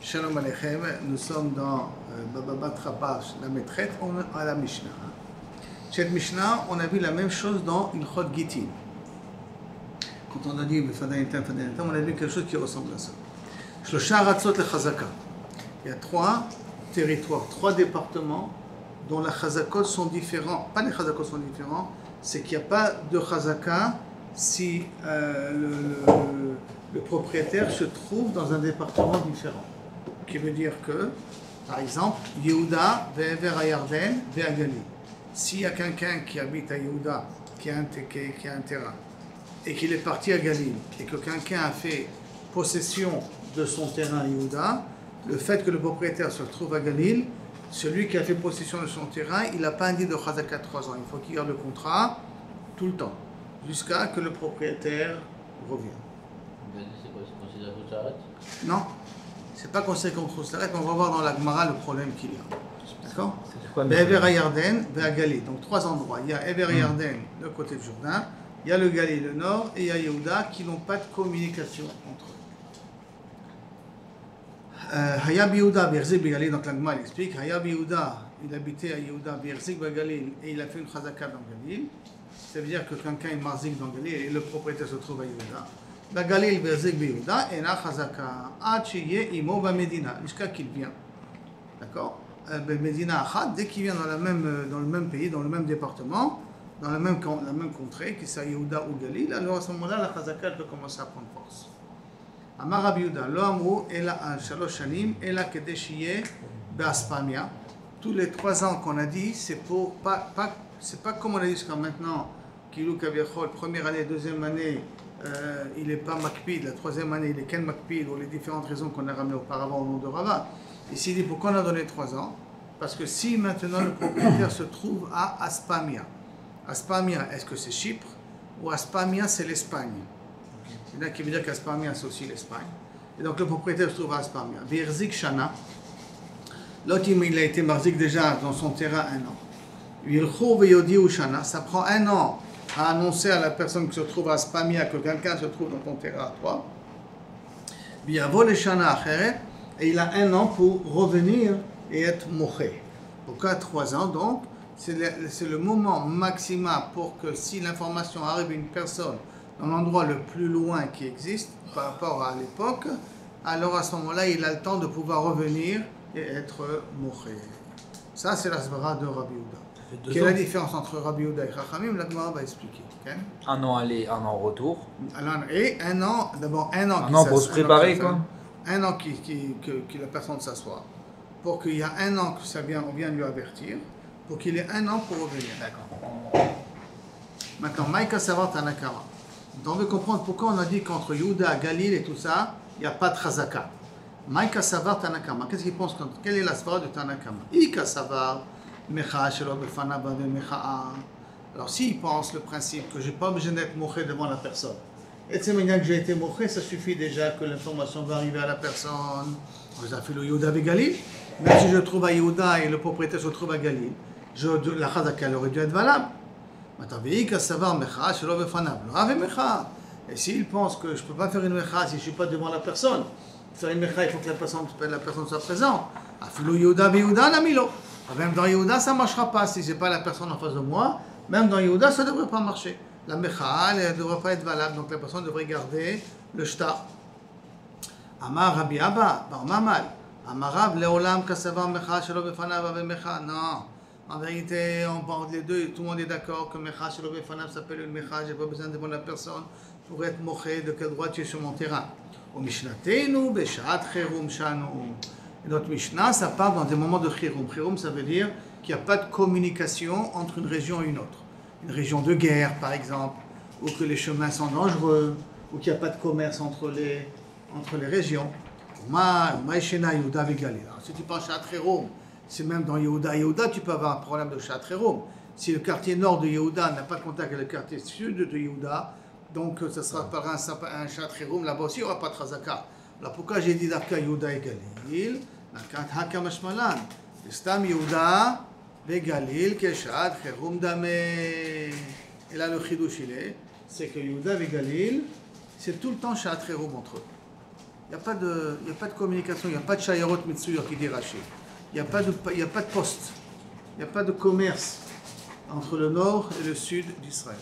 Shalom Aleichem, nous sommes dans Baba Batrapash, la maîtresse, on est à la Mishnah. Cette Mishnah, on a vu la même chose dans une Chod Gittin. Quand on a dit on a vu quelque chose qui ressemble à ça. Shlosha Ratzot le Chazaka. Il y a trois territoires, trois départements dont les Chazakot sont différents. Pas les Chazakot sont différents, c'est qu'il n'y a pas de Chazaka si le propriétaire se trouve dans un département différent. Qui veut dire que, par exemple, Yehuda, Ve'ever Hayarden, Ve'agali. S'il y a quelqu'un qui habite à Yehuda, qui a un terrain, et qu'il est parti à Galil, et que quelqu'un a fait possession de son terrain à Yehuda, le fait que le propriétaire se trouve à Galil, celui qui a fait possession de son terrain, il n'a pas un dit de Chazaka 3 ans. Il faut qu'il garde le contrat tout le temps, jusqu'à ce que le propriétaire revienne. C'est quoi, c'est considéré comme s'arrête? Non, c'est pas considéré comme trop s'arrête, mais on va voir dans la Gemara le problème qu'il y a. D'accord? Ever Hayarden, Ve'agali. Donc trois endroits. Il y a Ever Hayarden, le côté du Jourdain, il y a le Galil, le nord, et il y a Yehuda qui n'ont pas de communication entre eux. Hayab Yehuda, Berzik Begalil, donc la Gemara explique. Hayab Yehuda, il habitait à Yehuda, Berzik Begalil, et il a fait une Chazaka dans Galil. Ça veut dire que quelqu'un est marzik dans Galil et le propriétaire se trouve à Yehuda. Galil Berzik Beyehuda, et la Chazaka, Achiye Imo Bamedina, jusqu'à qu'il vient. D'accord? Medina Achad, dès qu'il vient dans le même pays, dans le même département, dans la même contrée, qu'il soit Yehuda ou Galil, alors à ce moment-là, la Chazaka peut commencer à prendre force. Amar Rabbi Yehuda, lo amru ela al shalosh shanim ela kedei shiye be'aspamia. Tous les 3 ans qu'on a dit, c'est pas comme on a dit jusqu'à maintenant, Kilou Kaviachol, première année, deuxième année, il n'est pas Makpid, la troisième année, il est Ken Makpid, ou les différentes raisons qu'on a ramenées auparavant au nom de Rava. Ici, il dit pourquoi on a donné 3 ans? Parce que si maintenant le propriétaire se trouve à Aspamia, Aspamia, est-ce que c'est Chypre ou Aspamia, c'est l'Espagne? C'est là qui veut dire qu'Aspamia, c'est aussi l'Espagne. Et donc le propriétaire se trouve à Aspamia. Virzik Shana, l'autre il a été marzik déjà dans son terrain 1 an. Vilchou Veyodi ou Shana, ça prend 1 an à annoncer à la personne qui se trouve à Aspamia que quelqu'un se trouve dans ton terrain à toi. Biavo le Shana Acheret, et il a 1 an pour revenir et être moché. Pourquoi 3 ans donc? C'est le moment maximal pour que si l'information arrive à une personne dans l'endroit le plus loin qui existe par rapport à l'époque, alors à ce moment-là, il a le temps de pouvoir revenir et être moché. Ça, c'est la svara de Rabbi Yehuda. Quelle est la différence entre Rabbi Yehuda et Chachamim? La Gemara va expliquer. Okay? 1 an aller, 1 an retour. Et 1 an, d'abord 1 an. 1 an pour se préparer, quoi. 1 an que la personne s'assoit. Pour qu'il y ait 1 an que on vient lui avertir. Pour qu'il ait 1 an pour revenir. D'accord. Maintenant, Maïka Savar Tanakama. On veut comprendre pourquoi on a dit qu'entre Yehuda, Galil et tout ça, il n'y a pas de Chazaka. Maïka Savar Tanakama. Qu'est-ce qu'il pense? Quelle est la svara de Tanakama? Ika Savar, Mecha, Shelo Befanaba, Mecha. Alors, s'il pense le principe que je n'ai pas besoin d'être moché devant la personne, et de cette manière que j'ai été moché, ça suffit déjà que l'information va arriver à la personne. Vous avez fait le Yehuda avec Galil. Même si je trouve à Yehuda et le propriétaire se trouve à Galil, la Chazaka aurait dû être valable. Et s'il pense que je ne peux pas faire une mecha si je ne suis pas devant la personne, faire une mecha, il faut que la personne soit présente. Même dans Yehuda, ça ne marchera pas si ce n'est pas la personne en face de moi. Même dans Yehuda, ça ne devrait pas marcher. La mecha ne devrait pas être valable, donc la personne devrait garder le shtar. Amar Rabbi Abba, Bar Mamal, Amarav Leolam Kasavar Mecha Shelo Befanav Ave Mecha. Non. En vérité, on parle les deux, tout le monde est d'accord que Mecha Shelo Befanav s'appelle une Mecha, j'ai pas besoin de la personne pour être moché, de quel droit tu es sur mon terrain. Au Mishnatenu, Beshat Cherum Shanu. Et notre Mishnah, ça parle dans des moments de Cherum. Cherum, ça veut dire qu'il n'y a pas de communication entre une région et une autre. Une région de guerre, par exemple, ou que les chemins sont dangereux, ou qu'il n'y a pas de commerce entre les régions. Si tu penses à Cherum, c'est même dans Yehuda, tu peux avoir un problème de Chatrerom. Si le quartier nord de Yehuda n'a pas de contact avec le quartier sud de Yehuda, donc ça sera par un Chatrerom, là-bas aussi il n'y aura pas de Chazaka. Alors pourquoi j'ai dit d'Afka Yehuda et Galil? Hakamashmalan. Stam Yehuda et Galil, Keshat, Cherum Dame. Et là le chidouch il est, c'est que Yehuda et Galil, c'est tout le temps Chatrerom entre eux. Il n'y a pas de communication, il n'y a pas de Shayarot Mitsuyot qui dit Rashi. Il n'y a pas de poste, il n'y a pas de commerce entre le nord et le sud d'Israël.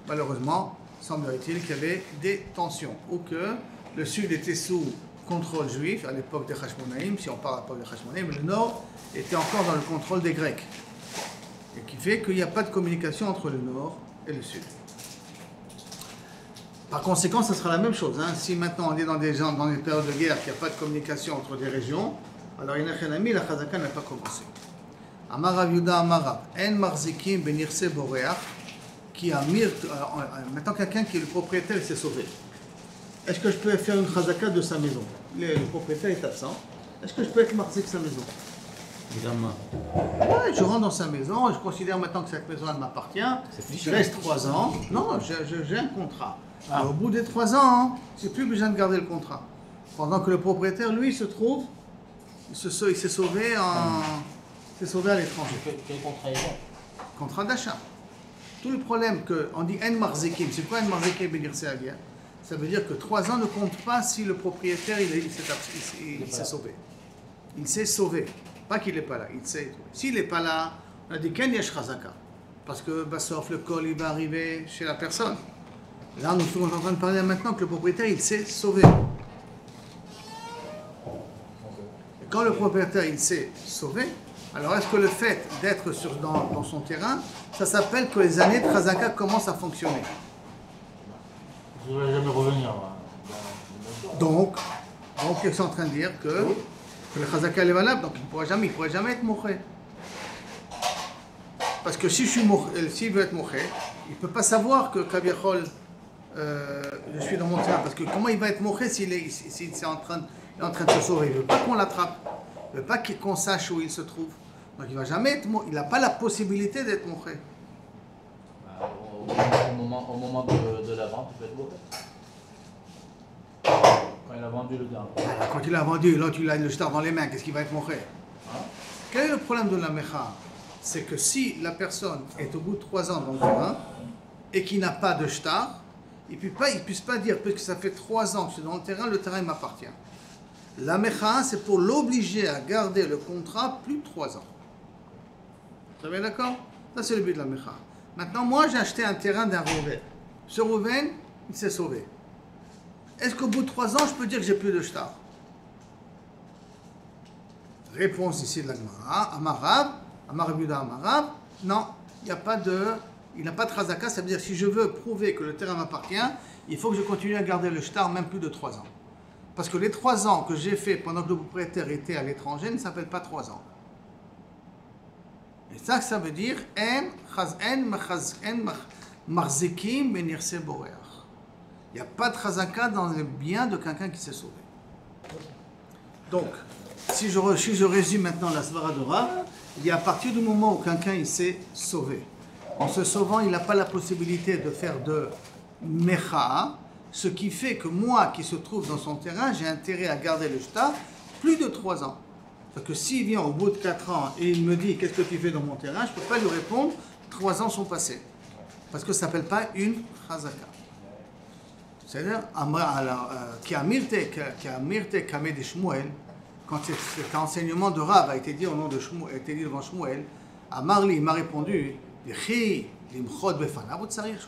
Malheureusement, semblerait-il qu'il y avait des tensions, ou que le sud était sous contrôle juif à l'époque des Hashmonaïm, si on parle à l'époque des Hashmonaïm, le nord était encore dans le contrôle des Grecs. Et qui fait qu'il n'y a pas de communication entre le nord et le sud. Par conséquent, ce sera la même chose. Hein. Si maintenant on est dans des périodes de guerre, qu'il n'y a pas de communication entre des régions, alors la Chazaka n'a pas commencé. Amar Rav Yehuda Amar Rav, En marzikim benirse boreach, qui a mir. Maintenant, quelqu'un qui est le propriétaire, il s'est sauvé. Est-ce que je peux faire une Chazaka de sa maison? Le propriétaire est absent. Est-ce que je peux être marzik sa maison? Évidemment. Ouais, je rentre dans sa maison, je considère maintenant que cette maison elle m'appartient. Je reste 3 ans. Non, j'ai un contrat. Au bout des 3 ans, j'ai plus besoin de garder le contrat. Pendant que le propriétaire, lui, se trouve, il s'est sauvé à l'étranger. Quel contrat est bon? Contrat d'achat. Tout le problème qu'on dit En Marzekim, c'est quoi En Marzekim Benirse Agia? Ça veut dire que 3 ans ne comptent pas si le propriétaire il s'est sauvé. Il s'est sauvé. Pas qu'il n'est pas là, il s'est. S'il n'est pas là, on a dit Ken Yesh Chazaka. Parce que sauf le col, il va arriver chez la personne. Là, nous sommes en train de parler maintenant que le propriétaire, il s'est sauvé. Et quand le propriétaire, il s'est sauvé, alors est-ce que le fait d'être dans son terrain, ça s'appelle que les années de Chazaka commencent à fonctionner? Je ne vais jamais revenir. Donc, ils sont en train de dire que le Chazaka est valable, donc il ne pourra jamais être moché. Parce que s'il veut être moché, il ne peut pas savoir que Kabiachol, je suis dans mon terrain. Parce que comment il va être moché s'il est en train de se sauver? Il ne veut pas qu'on l'attrape. Il ne veut pas qu'on sache où il se trouve. Donc il va jamais être moché. Il n'a pas la possibilité d'être moché. Au moment de la vente, il peut être moché. Quand il a vendu le gain. Quand il a vendu, là tu as le shtar dans les mains, qu'est-ce qu'il va être moché? Quel est le problème de la mecha? C'est que si la personne est au bout de 3 ans dans le terrain et qu'il n'a pas de shtar, il ne puisse pas dire, puisque ça fait 3 ans que je suis dans le terrain m'appartient. La mecha, c'est pour l'obliger à garder le contrat plus de 3 ans. Vous avez d'accord? Ça, c'est le but de la mecha. Maintenant, moi, j'ai acheté un terrain d'un Rouven. Ce Rouven, il s'est sauvé. Est-ce qu'au bout de 3 ans, je peux dire que j'ai plus de shtar? Réponse ici de la Gemara. Amarav, Amar Yehuda Amarav. Non, il n'a pas de chazaka. Ça veut dire si je veux prouver que le terrain m'appartient, il faut que je continue à garder le shtar même plus de 3 ans. Parce que les 3 ans que j'ai fait pendant que le propriétaire était à l'étranger ne s'appellent pas 3 ans. Et ça veut dire marzekim benirse boreach. Il n'y a pas de chazaka dans le bien de quelqu'un qui s'est sauvé. Donc, si je résume maintenant la svara de Rav, il y a à partir du moment où quelqu'un il s'est sauvé. En se sauvant, il n'a pas la possibilité de faire de mecha, ce qui fait que moi qui se trouve dans son terrain, j'ai intérêt à garder le shtar plus de 3 ans. Parce que s'il vient au bout de 4 ans et il me dit qu'est-ce que tu fais dans mon terrain, je ne peux pas lui répondre 3 ans sont passés. Parce que ça ne s'appelle pas une chazaka. C'est-à-dire, qui a mirte kameh de Shmuel, quand cet enseignement de Rav a été dit au nom de Shmuel, a été dit devant Shmuel, Amarli, il m'a répondu, je ne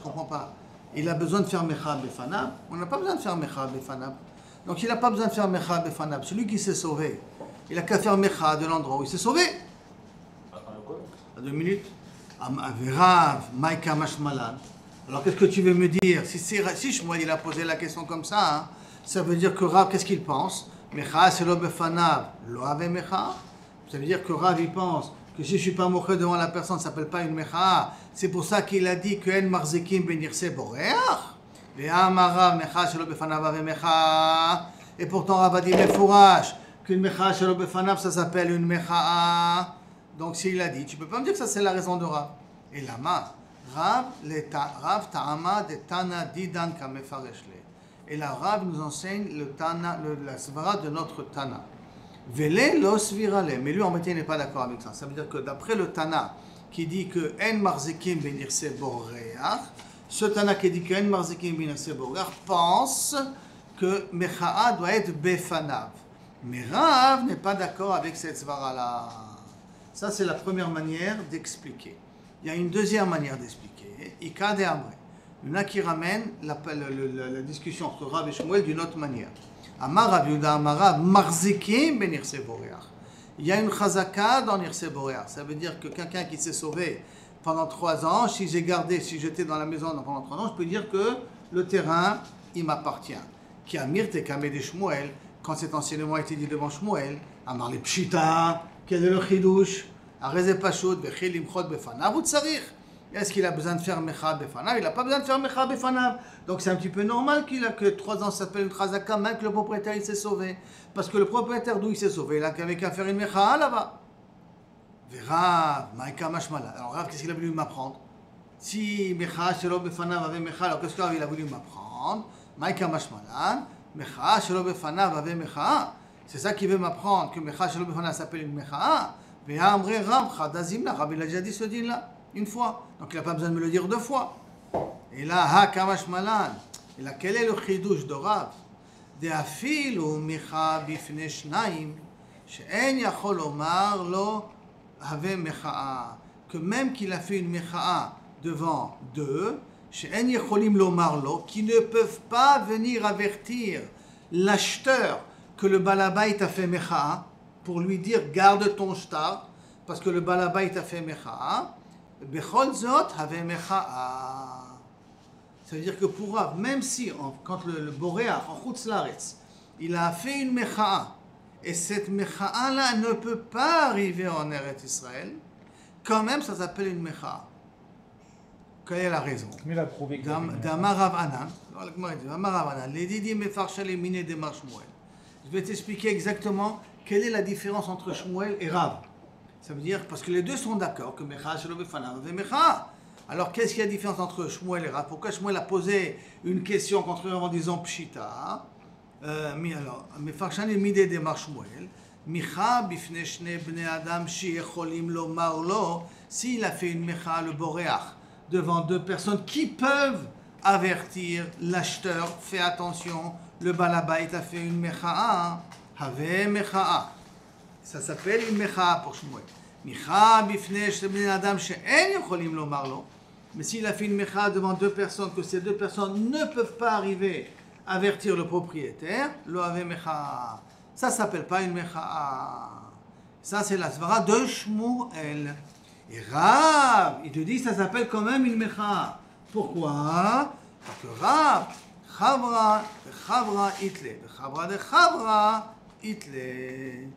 comprends pas. Il a besoin de faire mecha befanab. On n'a pas besoin de faire mecha befanab. Donc il n'a pas besoin de faire mecha befanab. Celui qui s'est sauvé, il n'a qu'à faire mecha de l'endroit où il s'est sauvé. À 2 minutes. Rav, Maïka Mashmalan. Alors qu'est-ce que tu veux me dire? Si Shmuel il a posé la question comme ça, hein, ça veut dire que Rav, qu'est-ce qu'il pense? Mecha c'est lo befanab, lo ave mecha. Ça veut dire que Rav il pense que si je ne suis pas moché devant la personne, ça ne s'appelle pas une mecha. C'est pour ça qu'il a dit que en marzekim benirse boreach. Et pourtant Rav a dit mefourash qu'une mecha shelo befanav ça s'appelle une mecha. Donc s'il a dit, tu ne peux pas me dire que ça c'est la raison de Rav. Et lama Rav ta'ama de tana didan kamefaresh le. Et la Rav nous enseigne la svara de notre tana. Vele lo svirale. Mais lui en réalité n'est pas d'accord avec ça. Ça veut dire que d'après le tana qui dit que en marzekim benirse boreach, ce tana qui dit que en marzekim benirse boreach pense que Mecha'a doit être Befanav. Mais Rav n'est pas d'accord avec cette svara-là. Ça, c'est la première manière d'expliquer. Il y a une deuxième manière d'expliquer. Ika de Amre. Il y en a qui ramènent la discussion entre Rav et Shmuel d'une autre manière. Amar Rav Yehuda Amar Rav Marzikim ben Irse Boreach. Il y a une chazaka dans Irse Boreach. Ça veut dire que quelqu'un qui s'est sauvé pendant 3 ans, si j'étais dans la maison pendant 3 ans, je peux dire que le terrain, il m'appartient. Qui a mirte kamé de Shmuel, quand cet enseignement a été dit devant Shmuel, Amar le Pshita, quel est le chidouche? Areze Pashut, Bechil Imchot Befanav ou Tsarir. Est-ce qu'il a besoin de faire Mecha Befanav? Il n'a pas besoin de faire Mecha Befanav. Donc c'est un petit peu normal qu'il a que 3 ans, ça s'appelle une chazaka, même que le propriétaire il s'est sauvé. Parce que le propriétaire d'où il s'est sauvé, il n'a qu'à faire une Mecha là-bas. Rav, Maïka Mashmala. Alors Rav, qu'est-ce qu'il a voulu m'apprendre? Si Mecha Shelo Befanav avait Mecha, alors qu'est-ce qu'il a voulu m'apprendre? Maïka Mashmalan, Mecha Shelo Befanav avait Mecha. C'est ça qu'il veut m'apprendre, que Mecha Shelo Befanav s'appelle une Mecha. Mais Amre Rav, Chadazimla, Rav il a déjà dit ce din-là, une fois. Donc il n'a pas besoin de me le dire 2 fois. Et là, Ha Kamashmalan. Et là, quel est le chidouche de Rav? De Afilu Mecha Bifne Shnaim, She'en Yachol Omar Lo Have Mecha'a. Que même qu'il a fait une Mecha'a devant 2, She'en Yacholim Lomar Lo, qui ne peuvent pas venir avertir l'acheteur que le balabait a fait Mecha'a, pour lui dire garde ton shtar, parce que le balabait a fait Mecha'a, Bechol Zot Have Mecha'a. Ça veut dire que pour Rav, même si, quand le Boréach, en Chutz Laaretz, il a fait une Mecha'a, et cette Mecha'a-là ne peut pas arriver en Eretz Israël, quand même ça s'appelle une Mecha'a. Quelle est la raison? Mais il a prouvé que D'Amar Rav Anan, les Didim Mefarshale Mine Demar Shmuel. Je vais t'expliquer exactement quelle est la différence entre Shmuel et Rav. Ça veut dire, parce que les deux sont d'accord que Mecha Shelo Befanav et Mecha. Alors qu'est-ce qu'il y a de différence entre Shmuel et Rav? Pourquoi Shmuel a posé une question contre Rav en disant Pshita? Mais alors, Mefarshale Mine Demar Shmuel. Micha bifne shne bnei adam sheyecholim lomar lo. S'il a fait une Mecha le Boréach devant 2 personnes qui peuvent avertir l'acheteur, fais attention, le balabait a fait une Mecha'a, have Mecha'a. Ça s'appelle une Mecha'a pour Shmuel. Micha bifne shne bnei adam she'en yecholim lomar lo. Mais s'il a fait une Mecha'a devant 2 personnes, que ces 2 personnes ne peuvent pas arriver à avertir le propriétaire, lo have Mecha'a. Ça ne s'appelle pas une Mecha'a. Ça, c'est la svara de Shmuel. Et Rav, il te dit ça s'appelle quand même une Mecha'a. Pourquoi? Parce que Rav, Chavra, Itle. Chavra de Chavra, Itle.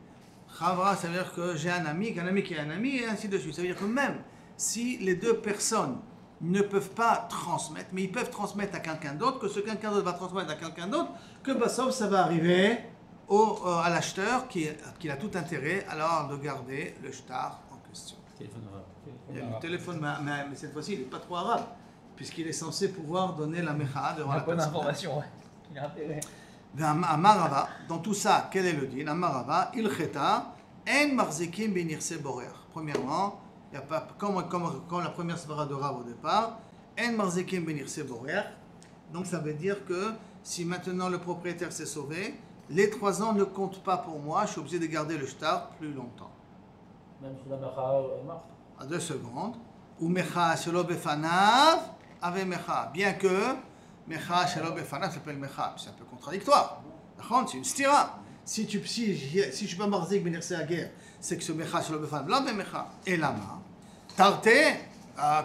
Chavra, ça veut dire que j'ai un ami qui est un ami, et ainsi de suite. Ça veut dire que même si les 2 personnes ne peuvent pas transmettre, mais ils peuvent transmettre à quelqu'un d'autre, que ce quelqu'un d'autre va transmettre à quelqu'un d'autre, que Bassov, ça va arriver à l'acheteur qui a tout intérêt alors de garder le shtar en question. Téléphone arabe. Il y a le téléphone, mais cette fois-ci, il n'est pas trop arabe, puisqu'il est censé pouvoir donner la Mecha'a devant la personne. bonne information, ouais. Il a intérêt. Amarava, dans tout ça, quel est le din? Amarava, il cheta, en marzikim benirse borer. Premièrement, il y a pas, comme la première svara de Rav au départ, en marzikim benirse borer. Donc ça veut dire que si maintenant le propriétaire s'est sauvé, les 3 ans ne comptent pas pour moi, je suis obligé de garder le shtar plus longtemps. Même si la Mecha est morte. À 2 secondes. Ou Mecha Shelo Befanav avec Mecha. Bien que Mecha Shelo Befanav s'appelle Mecha. C'est un peu contradictoire. C'est une stira. Si je ne suis pas marzik benirse à guerre, c'est que ce Mecha Shelo Befanav, là, mais Mecha. Et là-bas. Tarte,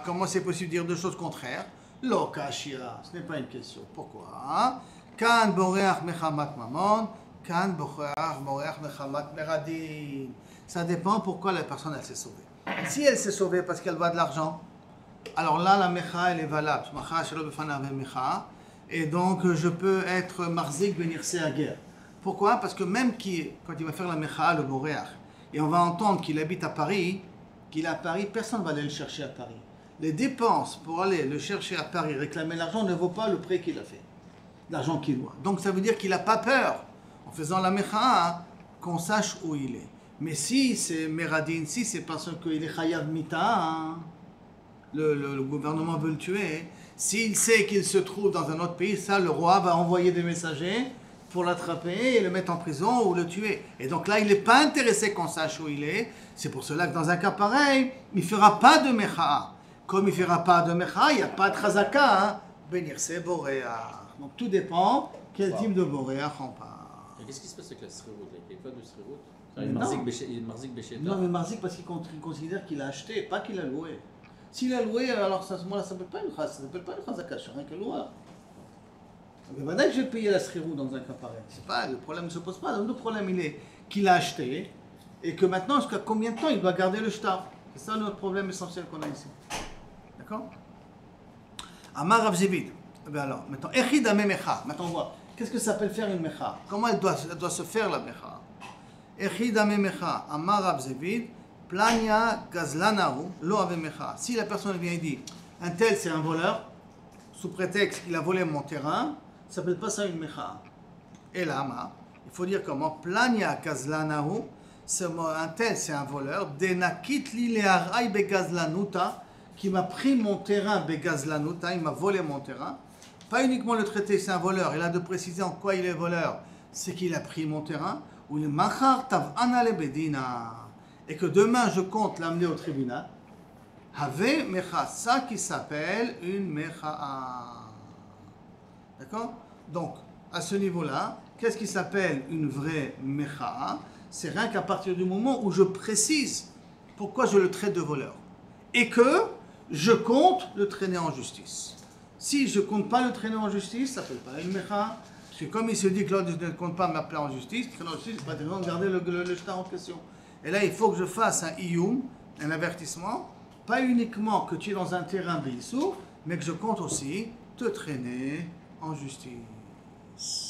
comment c'est possible de dire 2 choses contraires? Lokashia, ce n'est pas une question. Pourquoi? Kan boreach mechamat mamon, kan boreach mechamat meradin. Ça dépend pourquoi la personne elle s'est sauvée. Si elle s'est sauvée parce qu'elle va de l'argent, alors là la mecha elle est valable. Mecha shelo befanav mecha, et donc je peux être marzik benirse à guerre. Pourquoi? Parce que même quand il va faire la mecha le boreach, et on va entendre qu'il habite à Paris, personne ne va aller le chercher à Paris. Les dépenses pour aller le chercher à Paris, réclamer l'argent ne vaut pas le prêt qu'il a fait. L'argent qu'il doit. Donc ça veut dire qu'il n'a pas peur, en faisant la mecha, qu'on sache où il est. Mais si c'est Meradin, si c'est parce qu'il est Chayav Mita, le gouvernement veut le tuer, s'il sait qu'il se trouve dans un autre pays, ça le roi va envoyer des messagers pour l'attraper et le mettre en prison ou le tuer. Et donc là, il n'est pas intéressé qu'on sache où il est. C'est pour cela que dans un cas pareil, il ne fera pas de mecha. Comme il ne fera pas de mecha, il n'y a pas de chazaka. Hein. Benirse boréa. Donc tout dépend quel type de boréa on parle. Et qu'est-ce qui se passe avec la srirout? Il n'y a pas de srirout? Mais Il y a non. une marzik béchéta. Non, mais Marzik, parce qu'il considère qu'il a acheté, pas qu'il a loué. S'il a loué, alors à ce moment-là, ça ne s'appelle pas une chazaka, c'est rien que loueur. Mais maintenant que j'ai payé la srirou dans un cas pareil, c'est pas, le problème ne se pose pas. Le problème, il est qu'il a acheté et que maintenant, jusqu'à combien de temps il doit garder le shtar. C'est ça notre problème essentiel qu'on a ici. D'accord? Amar Rav Zévid. Eh bien alors, maintenant, Echid Ame Mecha. Maintenant, on voit. Qu'est-ce que ça s'appelle faire une mecha? Comment elle doit se faire la mecha? Echid Ame Mecha. Amar Rav Zévid. Plania Gazlanahu. Lo Ave Mecha. Si la personne vient et dit, un tel c'est un voleur, sous prétexte qu'il a volé mon terrain, ça s'appelle pas ça une mecha. Et là, il faut dire comment? Plania Gazlanahu. Un tel c'est un voleur. Denakit li le'arai begazlanuta. Qui m'a pris mon terrain begazlanuta. Il m'a volé mon terrain. Pas uniquement le traité, c'est un voleur. Il a de préciser en quoi il est voleur. C'est qu'il a pris mon terrain. Ou le machar tav'ana le bedina. Et que demain je compte l'amener au tribunal. Have mecha. Ça qui s'appelle une mecha. D'accord? Donc, à ce niveau-là, qu'est-ce qui s'appelle une vraie mecha? C'est rien qu'à partir du moment où je précise pourquoi je le traite de voleur. Et que je compte le traîner en justice. Si je ne compte pas le traîner en justice, ça ne s'appelle pas une mecha. Parce que comme il se dit que l'autre ne compte pas m'appeler en justice, traîner en justice, c'est pas de garder le shtar en question. Et là, il faut que je fasse un iyum, un avertissement, pas uniquement que tu es dans un terrain béissou, mais que je compte aussi te traîner en justice.